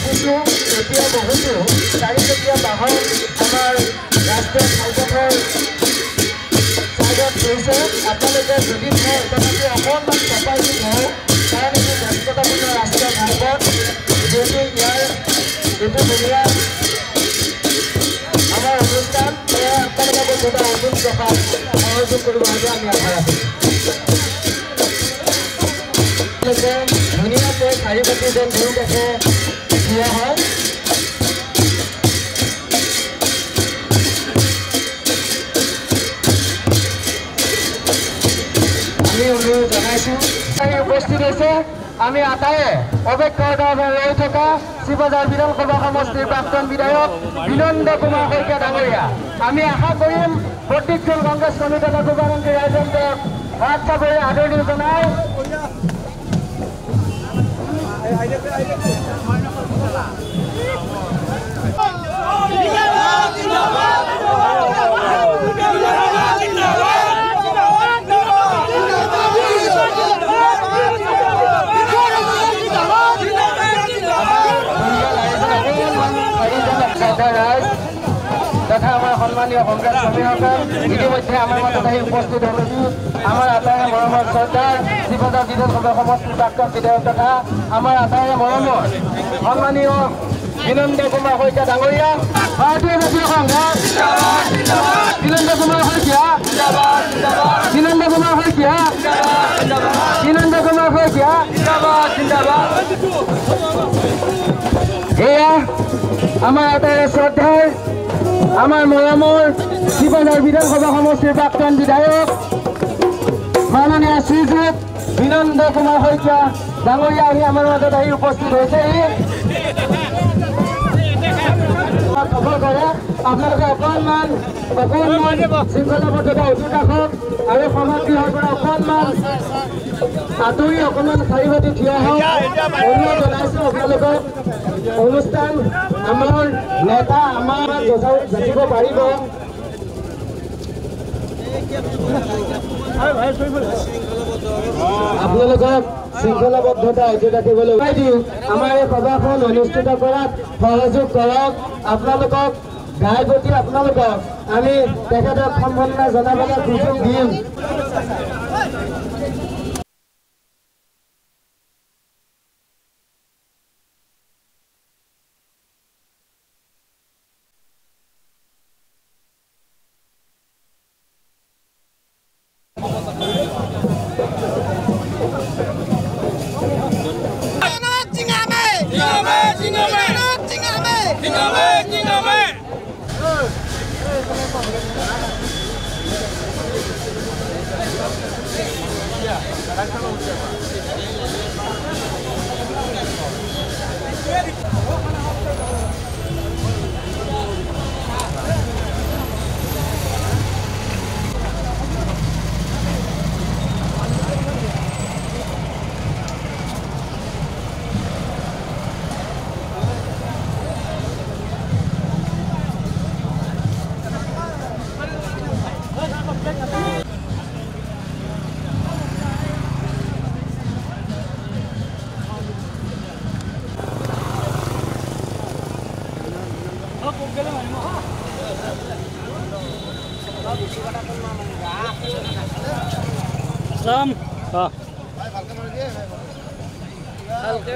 দেখিছোঁ এতিয়া বহুতো চাৰিচকীয়া বাহন আমাৰ ৰাষ্ট্ৰীয় ঘাইপথৰ ছাইডত গৈছে। আপোনালোকে যদি থয় তথাপি অকণমান চপাই থওঁ, কাৰণ এইটো ব্যস্ততাপূৰ্ণ ৰাষ্ট্ৰীয় ঘাইপথ। যিহেতু ইয়াৰ এইটো ধুনীয়া আমাৰ অনুষ্ঠান, সেয়া আপোনালোকে দুটা অধিক টকা সহযোগ কৰিব লাগে আমি আশা ৰাখিছোঁ। ধুনীয়াকৈ শাৰী পাতি যেন দুয়োকাষে থিয় হয়। আমি অনুৰোধ জনাইছোঁ উপস্থিত হৈছে আমি আটায়ে অৱক্ষয়ভাৱে ৰৈ থকা শিৱজাৰ বিধানসভা সমষ্টিৰ প্ৰাক্তন বিধায়ক বিনন্দ কুমাৰ শইকীয়া ডাঙৰীয়া। আমি আশা কৰিম প্ৰত্যেকজন কংগ্ৰেছ কমিটি শুভাৰম্ভী ৰাইজক হাত চাপৰি আদৰণি জনাই তথা আমাৰ সন্মানীয় কংগ্ৰেছ কৰ্মীসকল ইতিমধ্যে আমাৰ মাজত আহি উপস্থিত হ'লহি আমাৰ আটাইৰে মৰমৰ চৰ্দাৰ শিৱজাৰ বিধানসভা সমষ্টিৰ প্ৰাক্তন বিধায়ক তথা আমাৰ আটাইৰে মৰমৰ সন্মানীয় বিনন্দ কুমাৰ শইকীয়া ডাঙৰীয়া। ভাৰতীয় জাতীয় কংগ্ৰেছ বিনন্দ কুমাৰ শইকীয়া, বিনন্দ কুমাৰ শইকীয়া, বিনন্দ কুমাৰ শইকীয়া। এয়া আমাৰ আটাইৰে শ্ৰদ্ধাৰ আমাৰ মৰমৰ শিৱজাৰ বিধানসভা সমষ্টিৰ প্ৰাক্তন বিধায়ক মাননীয় শ্ৰীযুত বিনন্দ কুমাৰ শইকীয়া ডাঙৰীয়া আহি আমাৰ মাজত আহি উপস্থিত হৈছেহি। সফল কৰে আপোনালোকে অকণমান শৃংখলাবদ্ধতা অটুট ৰাখক আৰু সমাগৃহৰ পৰা অকণমান আঁতৰি অকণমান শাৰী পাতি থিয় হওক। অনুৰোধ জনাইছোঁ আপোনালোকক অনুষ্ঠান আমাৰ নেতা আমাৰ জানিব পাৰিব। আপোনালোকক শৃংখলাবদ্ধতা অটুট ৰাখিবলৈ দিওঁ। আমাৰ এই সভাখন অনুষ্ঠিত কৰাত সহযোগ কৰক। আপোনালোকক গাই প্ৰতি আপোনালোকক আমি তেখেতক সম্বৰ্ধনা জনাবলৈ সুযোগ দিম।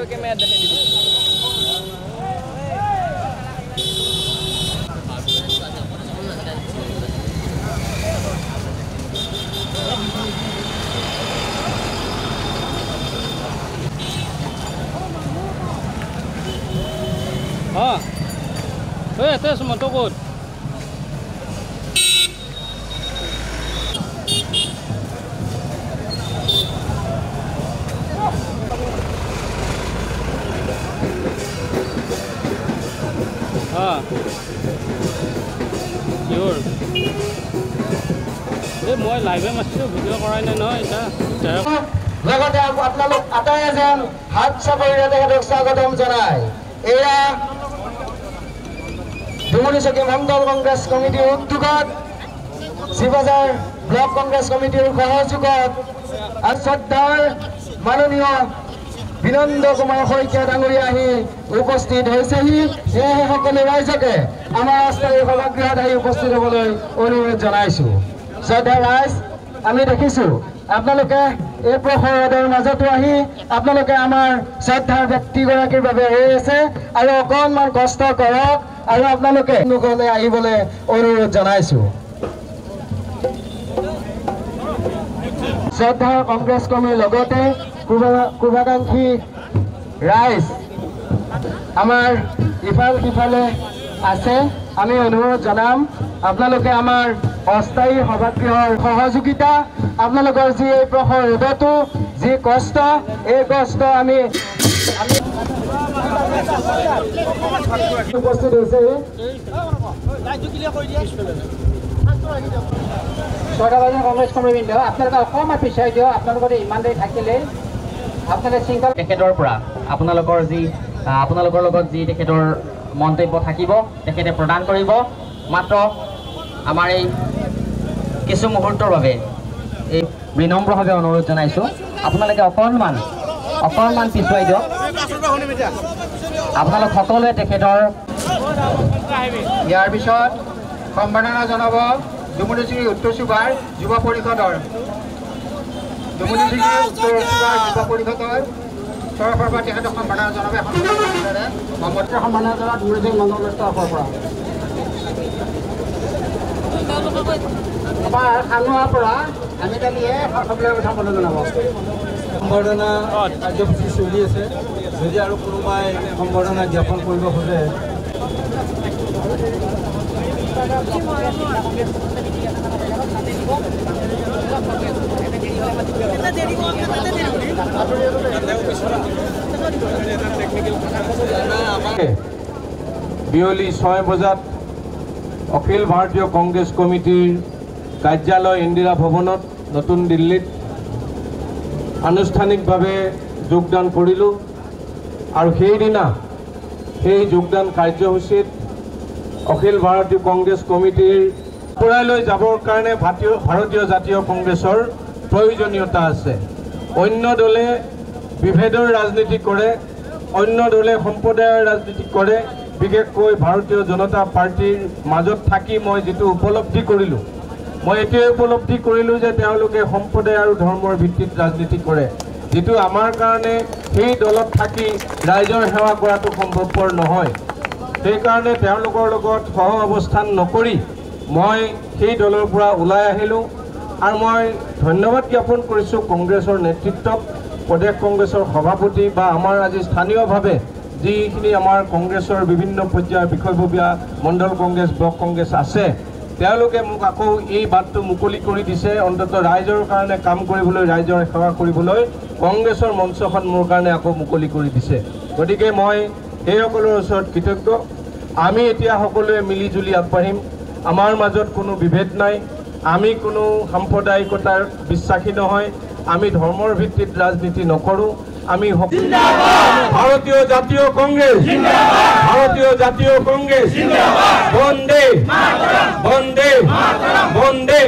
Oke, मैं ada di tes semua tukut. Sure. This moi live mas video korai na no eta. লগতে আপোনালোক আটায়ে যেন হাত চাপৰিৰে তেখেতক স্বাগতম জনায়। এয়া ডুমুৰিচকী মণ্ডল কংগ্ৰেছ কমিটিৰ উদ্যোগত শিৱজাৰ ব্লক কংগ্ৰেছ কমিটিৰ সহযোগত শ্ৰদ্ধাৰ মাননীয় বিনন্দ কুমাৰ শইকীয়া ডাঙৰীয়া আহি উপস্থিত হৈছেহি। সেয়েহে সকলো ৰাইজকে আমাৰ অস্থায়ী সভাগৃহত আহি উপস্থিত হ'বলৈ অনুৰোধ জনাইছোঁ। শ্ৰদ্ধা ৰাইজ, আমি দেখিছোঁ আপোনালোকে এই প্ৰহৰৰ মাজতো আহি আপোনালোকে আমাৰ শ্ৰদ্ধাৰ ব্যক্তিগৰাকীৰ বাবে ৰৈ আছে আৰু অকণমান কষ্ট কৰক আৰু আপোনালোকে সন্মুখলৈ আহিবলৈ অনুৰোধ জনাইছোঁ। শ্ৰদ্ধাৰ কংগ্ৰেছ কৰ্মীৰ লগতে শুভাকাংক্ষী ৰাইজ আমাৰ ইফাল সিফালে আছে। আমি অনুৰোধ জনাম আপোনালোকে আমাৰ অস্থায়ী সভাগৃহৰ সহযোগিতা, আপোনালোকৰ যি এই প্ৰহৰ ৰ'দতো যি কষ্ট, এই কষ্ট আমি উপস্থিত হৈছে। ছয়টাবাজী কংগ্ৰেছ কৰ্মীবৃন্দ, আপোনালোকে অকণমান পিছুৱাই দিয়ক। আপোনালোকৰ ইমান দেৰি থাকিলে আপোনালোকে শৃংখল তেখেতৰ পৰা আপোনালোকৰ লগত যি তেখেতৰ মন্তব্য থাকিব তেখেতে প্ৰদান কৰিব। মাত্ৰ আমাৰ এই কিছু মুহূৰ্তৰ বাবে এই বিনম্ৰভাৱে অনুৰোধ জনাইছোঁ, আপোনালোকে অকণমান পিছুৱাই দিয়ক। আপোনালোক সকলোৱে তেখেতৰ ইয়াৰ পিছত সম্বৰ্ধনা জনাব ডুমুৰিজুৰি উত্তৰ চুবাৰ যুৱ পৰিষদৰ তৰফৰ পৰা তেখেতক সম্বৰ্ধনা জনাব। সম্বৰ্ধনা জনাব ডুমুৰিজুৰি মণ্ডলৰ তৰফৰ পৰা। আমাৰ খানুৱাৰ পৰা আমি কালিয়ে সকলোৰে সম্বৰ্ধনা জনাব। সম্বৰ্ধনা কাৰ্যসূচী চলি আছে। যদি আৰু কোনোবাই সম্বৰ্ধনা জ্ঞাপন কৰিব খোজে বিয়লি 6 বজাত অখিল ভাৰতীয় কংগ্ৰেছ কমিটিৰ কাৰ্যালয় ইন্দিৰা ভৱনত নতুন দিল্লীত আনুষ্ঠানিকভাৱে যোগদান কৰিলোঁ আৰু সেইদিনা সেই যোগদান কাৰ্যসূচীত অখিল ভাৰতীয় কংগ্ৰেছ কমিটিৰ পৰালৈ যাবৰ কাৰণে ভাৰতীয় জাতীয় কংগ্ৰেছৰ প্ৰয়োজনীয়তা আছে। অন্য দলে বিভেদৰ ৰাজনীতি কৰে, অন্য দলে সম্প্ৰদায়ৰ ৰাজনীতি কৰে। বিশেষকৈ ভাৰতীয় জনতা পাৰ্টিৰ মাজত থাকি মই যিটো উপলব্ধি কৰিলোঁ, মই এইটোৱে উপলব্ধি কৰিলোঁ যে তেওঁলোকে সম্প্ৰদায় আৰু ধৰ্মৰ ভিত্তিত ৰাজনীতি কৰে, যিটো আমাৰ কাৰণে সেই দলত থাকি ৰাইজৰ সেৱা কৰাটো সম্ভৱপৰ নহয়। সেইকাৰণে তেওঁলোকৰ লগত সহ অৱস্থান নকৰি মই সেই দলৰ পৰা ওলাই আহিলোঁ আৰু মই ধন্যবাদ জ্ঞাপন কৰিছোঁ কংগ্ৰেছৰ নেতৃত্বক, প্ৰদেশ কংগ্ৰেছৰ সভাপতি বা আমাৰ আজি স্থানীয়ভাৱে যিখিনি আমাৰ কংগ্ৰেছৰ বিভিন্ন পৰ্যায়ৰ বিষয়ববীয়া মণ্ডল কংগ্ৰেছ, ব্লক কংগ্ৰেছ আছে, তেওঁলোকে মোক আকৌ এই বাটটো মুকলি কৰি দিছে। অন্ততঃ ৰাইজৰ কাৰণে কাম কৰিবলৈ, ৰাইজৰ সেৱা কৰিবলৈ কংগ্ৰেছৰ মঞ্চখন মোৰ কাৰণে আকৌ মুকলি কৰি দিছে। গতিকে মই সেইসকলৰ ওচৰত কৃতজ্ঞ। আমি এতিয়া সকলোৱে মিলিজুলি আগবাঢ়িম। আমাৰ মাজত কোনো বিভেদ নাই, আমি কোনো সাম্প্ৰদায়িকতাৰ বিশ্বাসী নহয়, আমি ধৰ্মৰ ভিত্তিত ৰাজনীতি নকৰোঁ। আমি ভাৰতীয় জাতীয় কংগ্ৰেছ, ভাৰতীয় জাতীয় কংগ্ৰেছ, বন্দে বন্দে বন্দে।